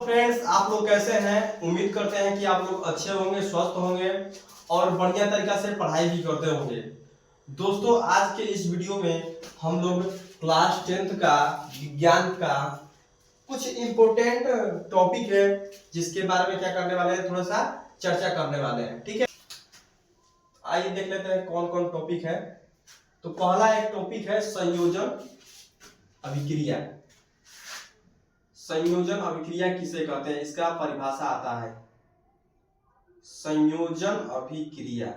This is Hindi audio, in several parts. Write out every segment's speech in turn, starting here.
फ्रेंड्स, आप लोग कैसे हैं? उम्मीद करते हैं कि आप लोग अच्छे होंगे, स्वस्थ होंगे और बढ़िया तरीका से पढ़ाई भी करते होंगे। दोस्तों, आज के इस वीडियो में हम लोग क्लास 10th का विज्ञान का कुछ इम्पोर्टेंट टॉपिक है जिसके बारे में क्या करने वाले हैं, थोड़ा सा चर्चा करने वाले हैं। ठीक है, आइए देख लेते हैं कौन कौन टॉपिक है। तो पहला एक टॉपिक है संयोजन अभिक्रिया। संयोजन अभिक्रिया किसे कहते हैं, इसका परिभाषा आता है संयोजन अभिक्रिया।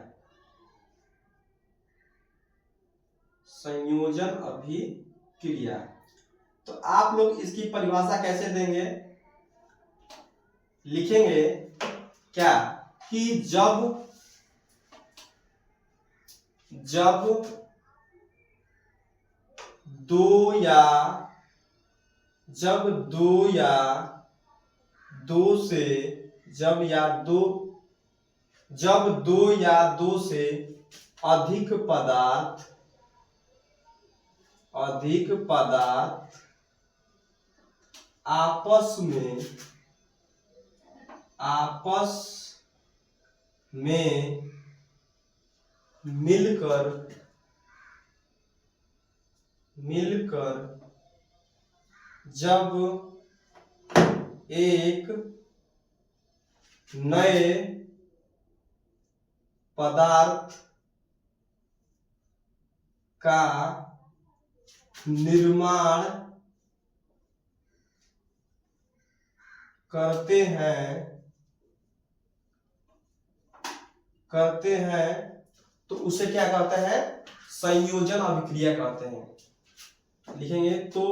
संयोजन अभिक्रिया, तो आप लोग इसकी परिभाषा कैसे देंगे? लिखेंगे क्या कि जब दो या दो से अधिक पदार्थ आपस में मिलकर जब एक नए पदार्थ का निर्माण करते हैं तो उसे क्या कहते हैं? संयोजन अभिक्रिया कहते हैं। लिखेंगे तो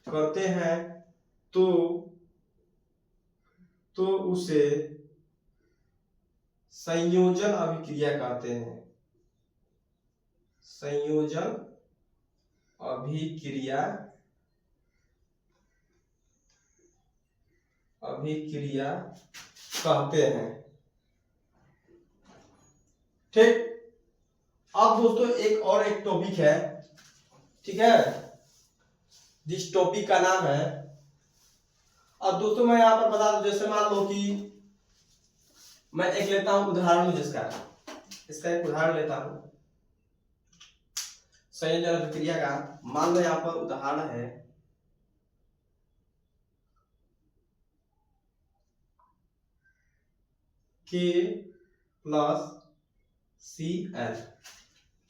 करते हैं तो उसे संयोजन अभिक्रिया कहते हैं। संयोजन अभिक्रिया कहते हैं। ठीक, अब दोस्तों एक टॉपिक है, ठीक है, जिस टॉपिक का नाम है, अब दोस्तों मैं यहाँ पर बता दूं, जैसे मान लो कि मैं एक लेता हूं उदाहरण, इसका एक उदाहरण लेता हूं संयोजन अभिक्रिया का। मान लो यहाँ पर उदाहरण है K+Cl।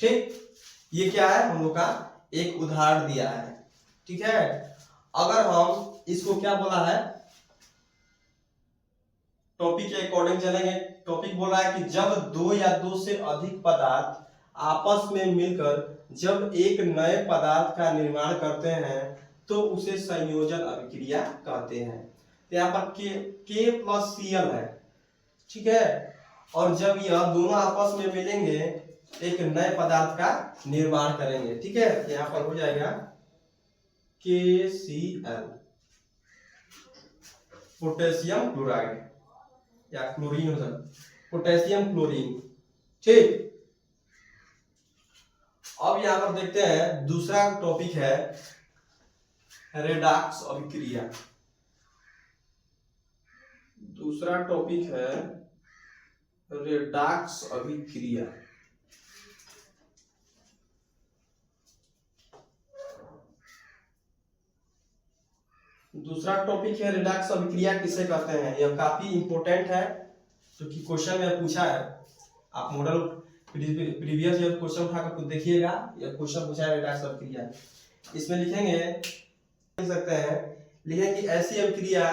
ठीक, ये क्या है? हम लोग का एक उदाहरण दिया है। ठीक है, अगर हम इसको क्या बोला है, टॉपिक के अकॉर्डिंग चलेंगे। टॉपिक बोला है कि जब दो या दो से अधिक पदार्थ आपस में मिलकर जब एक नए पदार्थ का निर्माण करते हैं तो उसे संयोजन अभिक्रिया कहते हैं। तो यहाँ पर K+Cl है, ठीक है, और जब यह दोनों आपस में मिलेंगे एक नए पदार्थ का निर्माण करेंगे। ठीक है, यहाँ पर हो जाएगा KCl, पोटेशियम क्लोराइड या क्लोरीन हो सकता, पोटेशियम क्लोरीन। ठीक, अब यहां पर देखते हैं दूसरा टॉपिक है रेडॉक्स अभिक्रिया। दूसरा टॉपिक है रेडॉक्स अभिक्रिया। दूसरा टॉपिक है रेडॉक्स अभिक्रिया किसे कहते हैं। यह काफी इंपॉर्टेंट है क्योंकि क्वेश्चन में पूछा है। आप मॉडल प्रीवियस ईयर क्वेश्चन उठाकर खुद देखिएगा, यह क्वेश्चन पूछा है रेडॉक्स अभिक्रिया। इसमें लिखेंगे, लिख सकते हैं, लिखेंगे कि ऐसी अभिक्रिया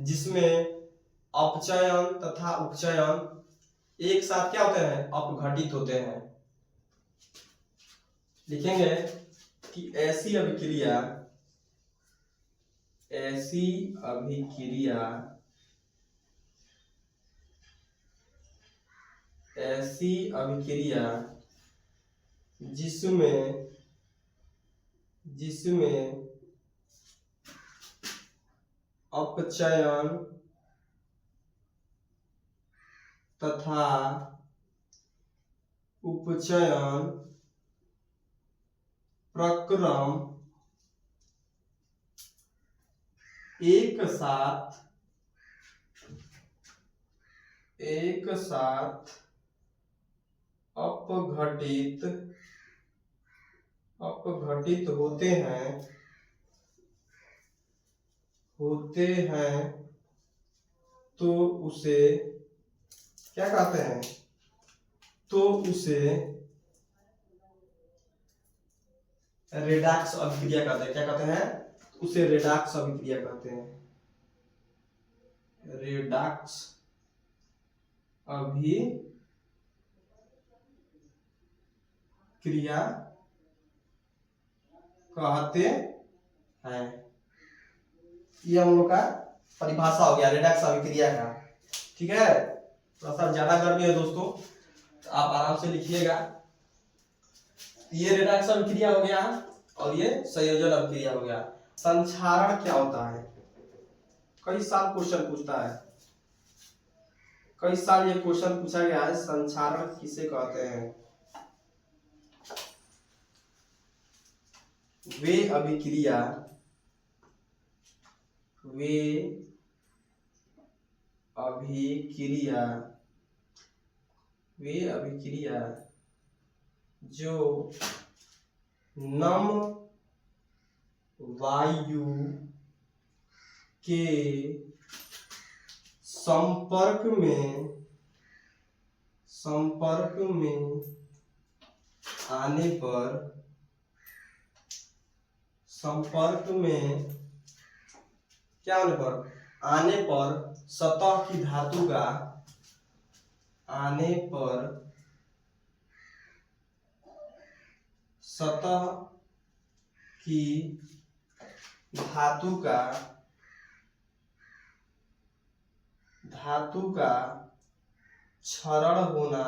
जिसमें अपचयन तथा उपचयन एक साथ क्या होते हैं? अपघटित होते हैं। लिखेंगे कि ऐसी अभिक्रिया जिसमें अपचयन तथा उपचयन प्रक्रम एक साथ एक साथ अपघटित होते हैं तो उसे क्या कहते हैं? तो उसे रेडॉक्स अभिक्रिया कहते हैं। क्या कहते हैं? उसे रेडॉक्स अभिक्रिया कहते हैं। रेडॉक्स अभिक्रिया कहते हैं। ये हम लोग का परिभाषा हो गया रेडॉक्स अभिक्रिया का। ठीक है, थोड़ा सा ज्यादा गर्मी है दोस्तों, तो आप आराम से लिखिएगा। ये रेडॉक्स अभिक्रिया हो गया और ये संयोजन अभिक्रिया हो गया। संक्षारण क्या होता है? कई साल क्वेश्चन पूछता है, कई साल ये क्वेश्चन पूछा गया है, संक्षारण किसे कहते हैं? वे अभिक्रिया जो नम वायु के संपर्क में आने पर सतह की धातु का क्षरण होना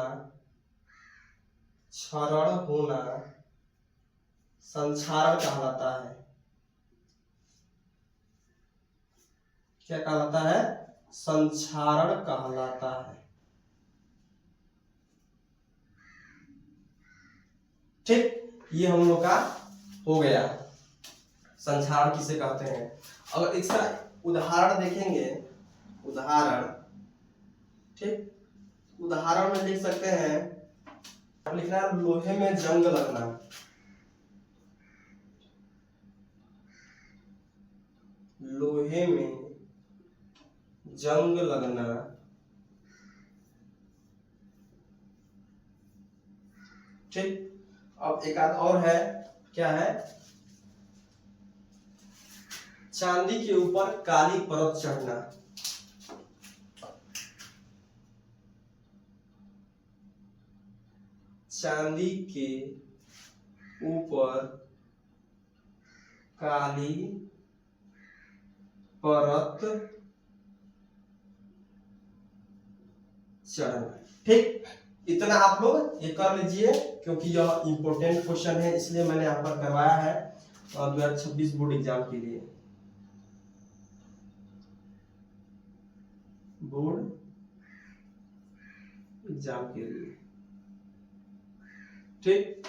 संक्षारण कहलाता है। क्या कहलाता है? संक्षारण कहलाता है। ठीक, ये हम लोग का हो गया संक्षारण किसे कहते हैं। अगर इसका उदाहरण देखेंगे, ठीक, उदाहरण में लिख सकते हैं, लिखना है लोहे में जंग लगना। लोहे में जंग लगना, ठीक। अब एक आध और है, क्या है? चांदी के ऊपर काली परत चढ़ना। चांदी के ऊपर काली परत चढ़ना। ठीक, इतना आप लोग ये कर लीजिए, क्योंकि यह इंपॉर्टेंट क्वेश्चन है, इसलिए मैंने यहाँ पर करवाया है 2026 बोर्ड एग्जाम के लिए। ठीक,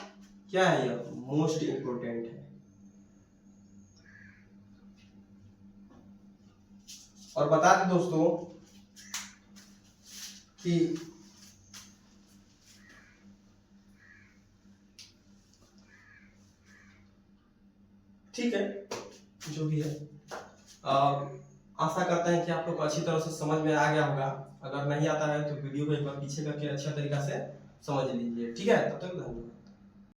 क्या है? यह मोस्ट इंपोर्टेंट है। और बता दें दोस्तों कि ठीक है, जो भी है, आशा करते हैं कि आप लोग को अच्छी तरह से समझ में आ गया होगा। अगर नहीं आता है तो वीडियो को एक बार पीछे करके अच्छा तरीका से समझ लीजिए। ठीक है, तब तक धन्यवाद।